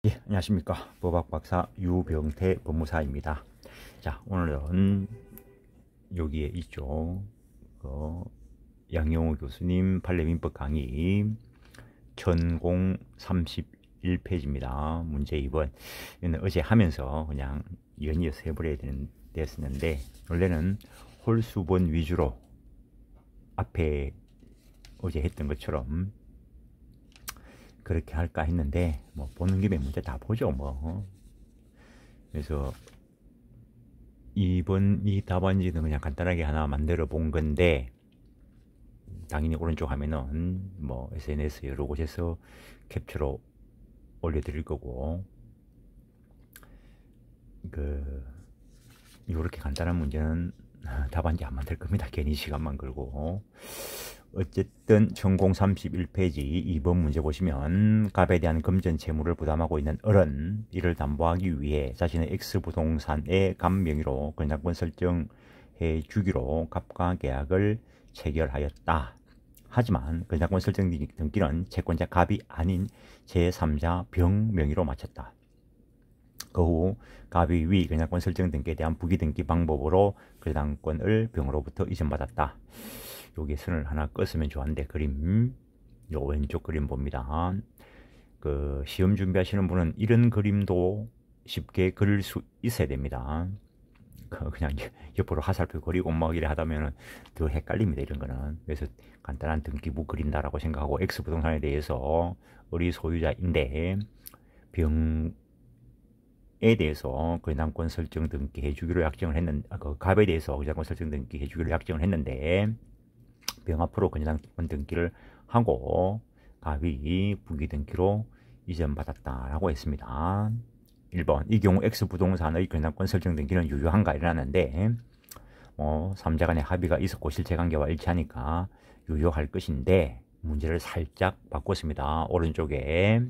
예, 안녕하십니까. 법학박사 유병태 법무사입니다. 자, 오늘은 여기에 있죠. 그 양영호 교수님 판례민법 강의 전공 31페이지입니다. 문제 2번. 이는 어제 하면서 그냥 연이어서 해버려야 됐었는데, 원래는 홀수본 위주로 앞에 어제 했던 것처럼 그렇게 할까 했는데, 뭐 보는 김에 문제 다 보죠 뭐. 그래서 2번 이 답안지는 그냥 간단하게 하나 만들어 본 건데, 당연히 오른쪽 화면은 뭐 SNS 여러 곳에서 캡처로 올려드릴 거고, 이렇게 간단한 문제는 답안지 안 만들 겁니다. 괜히 시간만 걸고. 어쨌든 전공 31페이지 2번 문제 보시면, 갑에 대한 금전 채무를 부담하고 있는 을은 이를 담보하기 위해 자신의 X부동산의 갑 명의로 권장권 설정해 주기로 갑과 계약을 체결하였다. 하지만 권장권 설정 등기는 채권자 갑이 아닌 제3자 병 명의로 마쳤다. 그 후 갑이 위 권장권 설정 등기에 대한 부기등기 방법으로 권장권을 병으로부터 이전받았다. 여기 선을 하나 껐으면 좋았는데, 그림 요 왼쪽 그림 봅니다. 시험 준비하시는 분은 이런 그림도 쉽게 그릴 수 있어야 됩니다. 그냥 옆으로 화살표 그리고 막 이래 하다면은 더 헷갈립니다, 이런 거는. 그래서 간단한 등기부 그린다라고 생각하고, X부동산에 대해서 우리 소유자인데 병에 대해서 권장권 설정 등기 해주기로 약정을 했는데, 갑에 대해서 권장권 설정 등기 해주기로 약정을 했는데, 병 앞으로 권장권 등기를 하고 갑이 부기등기로 이전받았다라고 했습니다. 1번, 이 경우 X부동산의 권장권 설정 등기는 유효한가 이라는데, 3자 간의 합의가 있었고 실체관계와 일치하니까 유효할 것인데, 문제를 살짝 바꿨습니다. 오른쪽에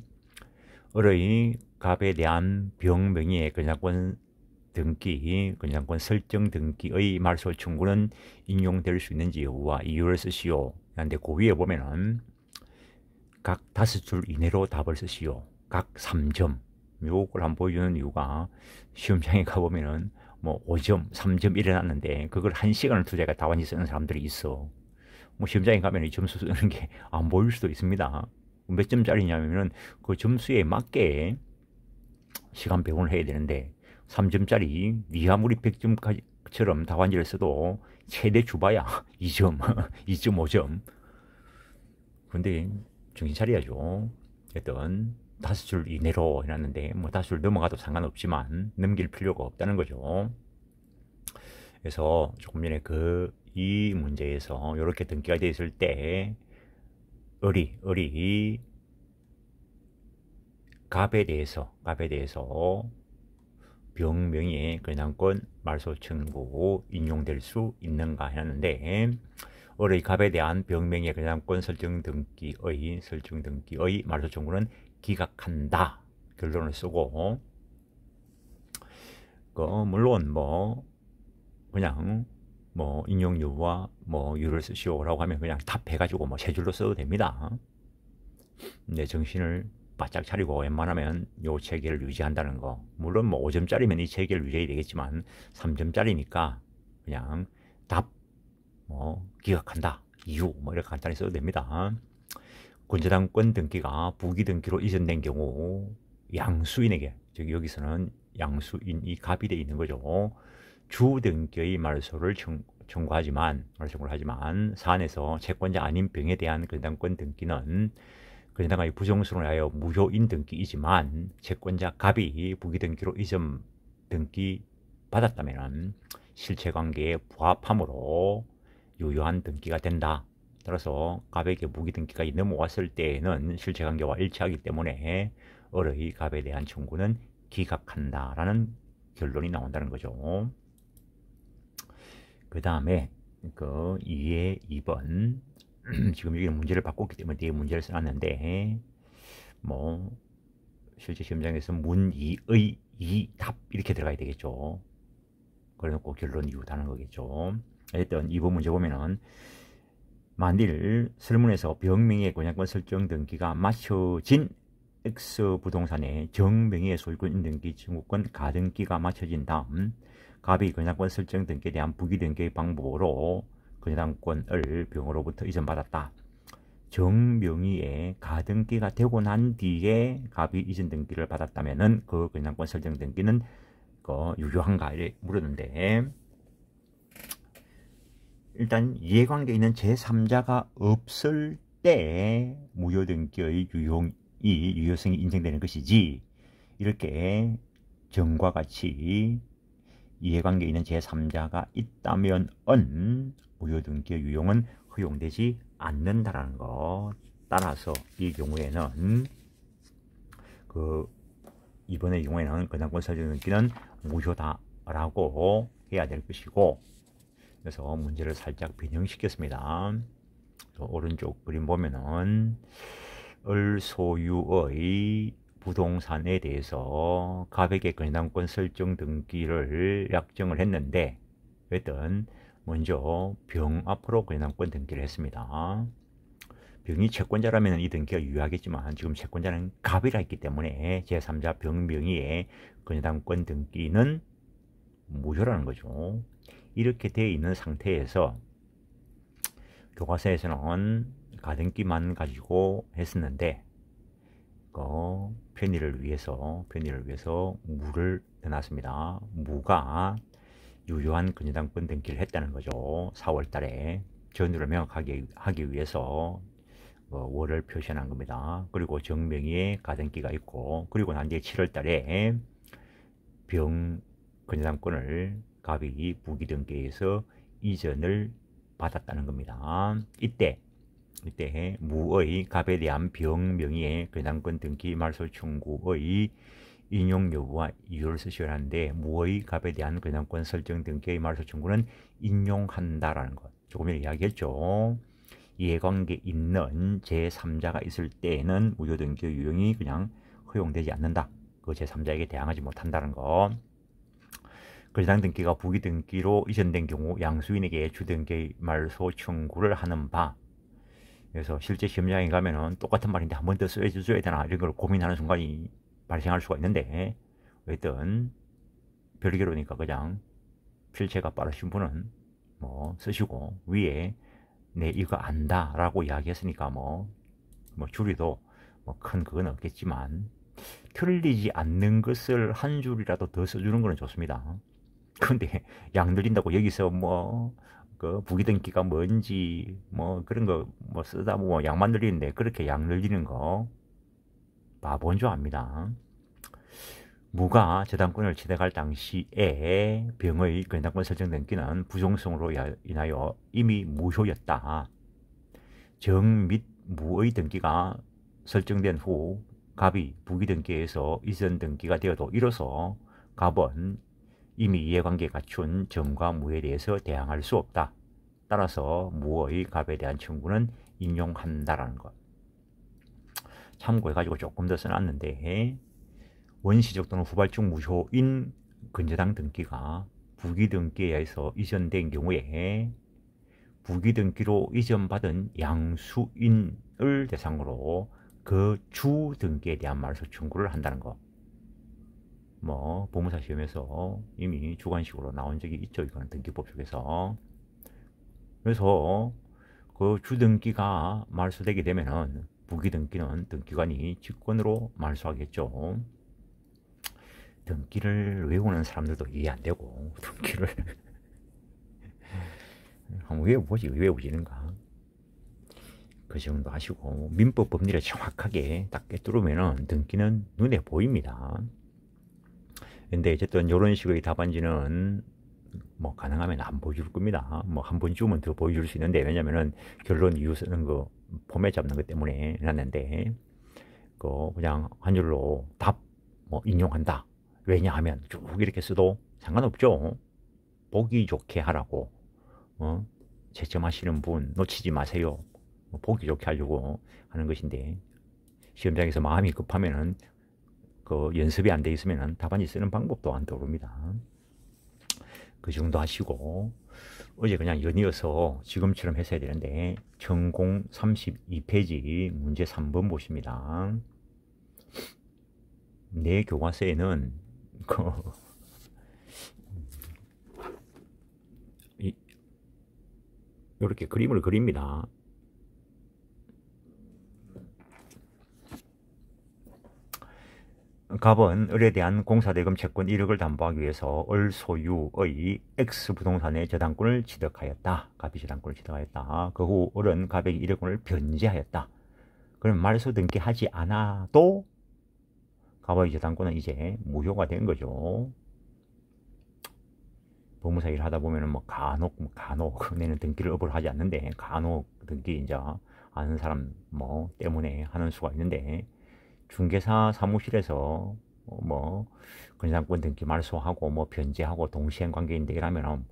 을의 갑에 대한 병 명의의 권장권 설정 등기의 말소 청구는 인용될 수 있는지 여부와 이유를 쓰시오. 그런데 그 위에 보면은 각 5줄 이내로 답을 쓰시오. 각 3점. 요걸 한번 보여주는 이유가, 시험장에 가보면은 뭐 5점, 3점 이래 놨는데 그걸 1시간을 투자해가 답안지 쓰는 사람들이 있어. 뭐 시험장에 가면 이 점수 쓰는 게 안 보일 수도 있습니다. 몇 점짜리냐면은 그 점수에 맞게 시간 배분을 해야 되는데, 3점짜리 니 아무리 100점처럼 답안지를 써도 최대 줘봐야 2점, 2.5점. 근데 정신 차려야죠. 어떤 5줄 이내로 해놨는데, 뭐 5줄 넘어가도 상관없지만 넘길 필요가 없다는 거죠. 그래서 조금 전에 이 문제에서 이렇게 등기가 되어 있을 때 을이 갑에 대해서 병 명의의 권장권 말소 청구 인용될 수 있는가 했는데, 을의 갑에 대한 병 명의의 권장권 설정 등기의 말소 청구는 기각한다 결론을 쓰고, 물론 그냥 인용 여부와 유를 쓰시오라고 하면 그냥 답해가지고 세 줄로 써도 됩니다. 근데 정신을 바짝 차리고 웬만하면 요 체계를 유지한다는 거. 물론 5점짜리면 이 체계를 유지해야 되겠지만 3점짜리니까 그냥 답, 기각한다, 이유 이렇게 간단히 써도 됩니다. 권저당권 등기가 부기등기로 이전된 경우 양수인에게, 즉 여기서는 양수인이 갑이 되어 있는 거죠. 주등기의 말소를 청구하지만 사안에서 채권자 아닌 병에 대한 권장권 등기는 권장의 부정수로 하여 무효인 등기이지만, 채권자 갑이 부기등기로 이전 등기 받았다면 실체관계에 부합함으로 유효한 등기가 된다. 따라서 갑에게 부기등기가 넘어왔을 때에는 실체관계와 일치하기 때문에 을의 갑에 대한 청구는 기각한다라는 결론이 나온다는 거죠. 그 다음에 2번 지금 여기 문제를 바꿨기 때문에 뒤에 문제를 써놨는데, 실제 시험장에서 문 2의 2답 이렇게 들어가야 되겠죠. 그래놓고 결론 이유다는 거겠죠. 일단 2번 문제 보면은, 만일 설문에서 병명의 권장권 설정 등기가 마쳐진 X 부동산에 정명의의 소유권 인등기 청구권 가등기가 마쳐진 다음 갑이 건양권 설정 등기에 대한 부기 등기의 방법으로 건양권을 병으로부터 이전받았다. 정명의의 가등기가 되고 난 뒤에 갑이 이전 등기를 받았다면은 그 건양권 설정 등기는 유효한가 이렇게 물었는데, 일단 이해관계 있는 제3자가 없을 때 무효등기의 유효성이 인정되는 것이지, 이렇게 전과 같이 이해관계 있는 제3자가 있다면은 무효등기의 유용은 허용되지 않는다라는 거. 따라서 이 경우에는 이번의 경우에는 건양권 설정 등기는 무효다라고 해야 될 것이고, 그래서 문제를 살짝 변형시켰습니다. 오른쪽 그림 보면은 을 소유의 부동산에 대해서 갑에게 건양권 설정 등기를 약정을 했는데, 일단 먼저 병 앞으로 건양권 등기를 했습니다. 병이 채권자라면 이 등기가 유효하겠지만 지금 채권자는 갑이라 했기 때문에 제3자 병 명의의 건양권 등기는 무효라는 거죠. 이렇게 되어 있는 상태에서 교과서에서는 가등기만 가지고 했었는데, 편의를 위해서 무를 넣어놨습니다. 무가 유효한 건양권 등기를 했다는 거죠. 4월 달에 전후를 명확하게 하기 위해서 월을 표시한 겁니다. 그리고 정명의의 가등기가 있고, 그리고 난 뒤에 7월 달에 병 건양권을 갑이 부기등기에서 이전을 받았다는 겁니다. 이때 무의 갑에 대한 병 명의의 건양권 등기 말소 청구의 인용 여부와 이유를 쓰셔야 하는데, 무의 갑에 대한 건양권 설정 등기의 말소 청구는 인용한다라는 것 조금 전에 이야기했죠. 이해관계 있는 제3자가 있을 때에는 무효등기 유용이 그냥 허용되지 않는다. 그 제3자에게 대항하지 못한다는 거. 건양 등기가 부기 등기로 이전된 경우 양수인에게 주등기 말소 청구를 하는 바. 그래서 실제 시험장에 가면은 똑같은 말인데 한 번 더 써야 되나 이런 걸 고민하는 순간이 발생할 수가 있는데, 어쨌든 별개로니까 그냥 필체가 빠르신 분은 쓰시고, 위에 네 이거 안다 라고 이야기했으니까 줄이도 큰 그건 없겠지만 틀리지 않는 것을 한 줄이라도 더 써주는 거는 좋습니다. 근데 양 늘린다고 여기서 그 부기등기가 뭔지 그런 거 쓰다 양만 늘리는데, 그렇게 양 늘리는 거 바본 줄 압니다. 무가 저당권을 취득할 당시에 병의 건양권 설정 등기는 부종성으로 인하여 이미 무효였다. 정 및 무의 등기가 설정된 후 갑이 부기등기에서 이전 등기가 되어도 이로써 갑은 이미 이해관계에 갖춘 정과 무에 대해서 대항할 수 없다. 따라서 무의 갑에 대한 청구는 인용한다라는 것. 참고해가지고 조금 더 써놨는데, 원시적 또는 후발적 무효인 건저당 등기가 부기등기에 의해서 이전된 경우에 부기등기로 이전받은 양수인을 대상으로 그 주등기에 대한 말소 청구를 한다는 거. 보무사 시험에서 이미 주관식으로 나온 적이 있죠. 이거는 등기법 속에서. 그래서 그 주등기가 말소되게 되면은 부기등기는 등기관이 직권으로 말소하겠죠. 등기를 외우는 사람들도 이해 안 되고, 등기를 한번 외워보지, 왜 외우지는가. 그 정도 하시고, 민법 법리를 정확하게 딱 꿰뚫으면은 등기는 눈에 보입니다. 근데 어쨌든 이런 식의 답안지는 가능하면 안 보여줄 겁니다. 한 번 주면 더 보여줄 수 있는데, 왜냐면은 결론 이유 쓰는 거 포맷 잡는 것 때문에 해놨는데, 그냥 한 줄로 답 인용한다. 왜냐하면 쭉 이렇게 써도 상관없죠. 보기 좋게 하라고. 채점하시는 분 놓치지 마세요. 보기 좋게 하려고 하는 것인데, 시험장에서 마음이 급하면은 연습이 안 돼 있으면은 답안지 쓰는 방법도 안 떠오릅니다. 그 정도 하시고, 어제 그냥 연이어서 지금처럼 했어야 되는데, 전공 32페이지 문제 3번 보십니다. 내 교과서에는 이렇게 그림을 그립니다. 갑은 을에 대한 공사대금 채권 1억을 담보하기 위해서 을 소유의 X 부동산의 저당권을 취득하였다. 갑이 저당권을 취득하였다. 그 후 을은 갑에게 1억 원을 변제하였다. 그럼 말소 등기하지 않아도 갑의 저당권은 이제 무효가 된 거죠. 법무사 일을 하다 보면은 간혹 내는 등기를 업을 하지 않는데 간혹 등기 이제 아는 사람 때문에 하는 수가 있는데, 중개사 사무실에서 건상권 등기 말소하고 변제하고 동시행 관계인데 이러면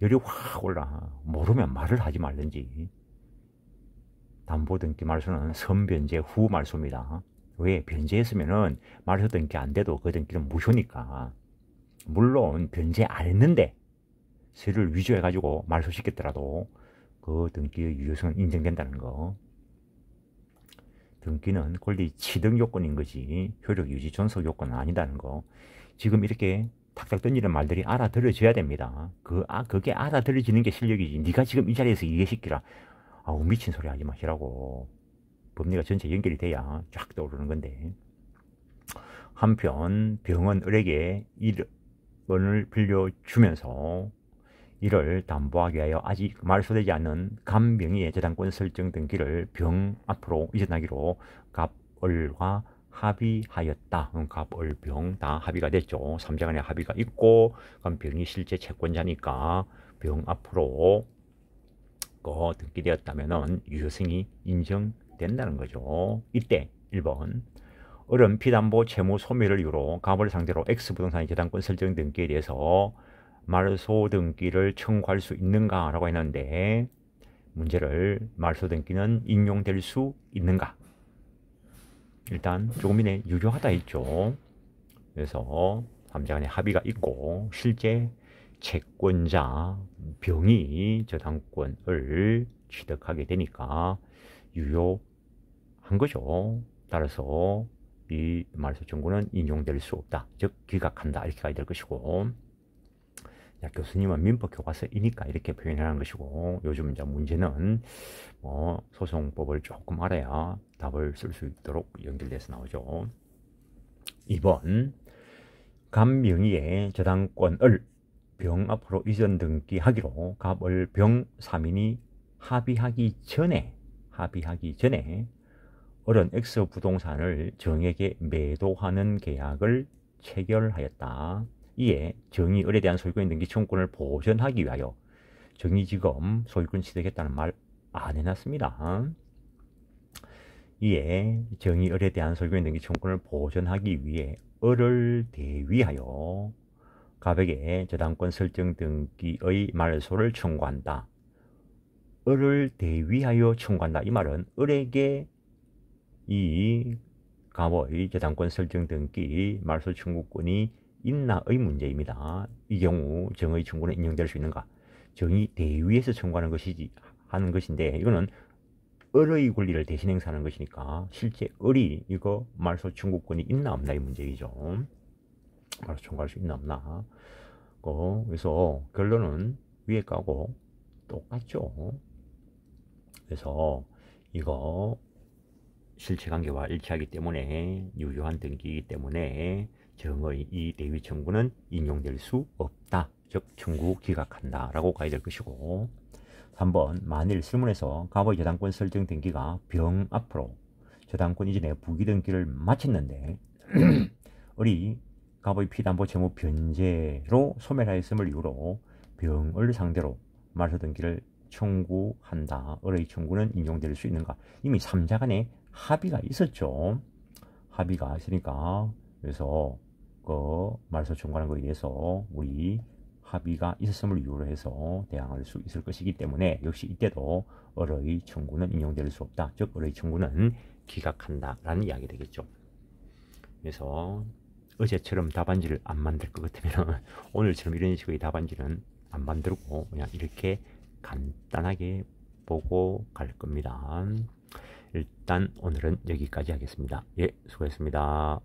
열이 확 올라. 모르면 말을 하지 말든지. 담보 등기 말소는 선변제 후 말소입니다. 왜? 변제했으면은 말소 등기 안 돼도 그 등기는 무효니까. 물론 변제 안 했는데 서류를 위조해 가지고 말소시켰더라도 그 등기의 유효성은 인정된다는 거. 등기는 권리 취득 요건인 거지 효력 유지 존속 요건은 아니다는 거. 지금 이렇게 탁탁 던지는 말들이 알아들어져야 됩니다. 그게 알아들어지는 게 실력이지. 네가 지금 이 자리에서 이해시키라. 아우, 미친 소리 하지 마시라고. 법리가 전체 연결이 돼야 쫙 떠오르는 건데. 한편 병은 을에게 1원을 빌려주면서 이를 담보하기 위하여 아직 말소되지 않은 갑명의의 저당권 설정 등기를 병 앞으로 이전하기로 갑을과 합의하였다. 갑을 병 다 합의가 됐죠. 3자 간의 합의가 있고 병이 실제 채권자니까 병 앞으로 등기되었다면 유효성이 인정된다는 거죠. 이때 1번 을은 피담보 채무 소멸을 이유로 갑을 상대로 X부동산의 저당권 설정 등기에 대해서 말소 등기를 청구할 수 있는가 라고 했는데, 문제를 말소 등기는 인용될 수 있는가. 일단 조금 이내 유효하다 했죠. 그래서 3자 간의 합의가 있고 실제 채권자 병이 저당권을 취득하게 되니까 유효한 거죠. 따라서 이 말소 청구는 인용될 수 없다. 즉 기각한다. 이렇게 가야 될 것이고, 교수님은 민법 교과서이니까 이렇게 표현하는 것이고, 요즘 이제 문제는 소송법을 조금 알아야 답을 쓸 수 있도록 연결돼서 나오죠. 2번 갑명의의 저당권을 병 앞으로 이전 등기하기로 갑을 병 3인이 합의하기 전에 을은 X 부동산을 정에게 매도하는 계약을 체결하였다. 이에 정이 을에 대한 소유권 등기 청구권을 보전하기 위하여, 정이 지금 소유권 취득했다는 말 안 해놨습니다. 이에 정이 을에 대한 소유권 등기 청구권을 보전하기 위해 을을 대위하여 갑에게 저당권 설정 등기의 말소를 청구한다. 을을 대위하여 청구한다. 이 말은 을에게 이 갑의 저당권 설정 등기 말소 청구권이 있나의 문제입니다. 이 경우 정의 청구는 인용될 수 있는가? 정이 대위에서 청구하는 것인데 이거는 을의 권리를 대신 행사하는 것이니까 실제 을이 이거 말소 청구권이 있나 없나 이 문제이죠. 말소 청구할 수 있나 없나. 그래서 결론은 위에 거하고 똑같죠. 그래서 이거 실체관계와 일치하기 때문에 유효한 등기이기 때문에 정의 이 대위 청구는 인용될 수 없다. 즉 청구 기각한다 라고 가야 될 것이고, 3번 만일 실문에서 갑의 저당권 설정 등기가 병 앞으로 저당권 이전에 부기 등기를 마쳤는데 을이 갑의 피담보 채무 변제로 소멸하였음을 이유로 병을 상대로 말소 등기를 청구한다. 을의 청구는 인용될 수 있는가? 이미 3자 간에 합의가 있었죠. 합의가 있으니까 그래서 말소 청구하는 것에 대해서 우리 합의가 있었음을 이유로 해서 대항할 수 있을 것이기 때문에 역시 이때도 을의 청구는 인용될 수 없다. 즉 을의 청구는 기각한다 라는 이야기 되겠죠. 그래서 어제처럼 답안지를 안 만들 것 같으면 오늘처럼 이런 식의 답안지는 안 만들고 그냥 이렇게 간단하게 보고 갈 겁니다. 일단 오늘은 여기까지 하겠습니다. 예, 수고했습니다.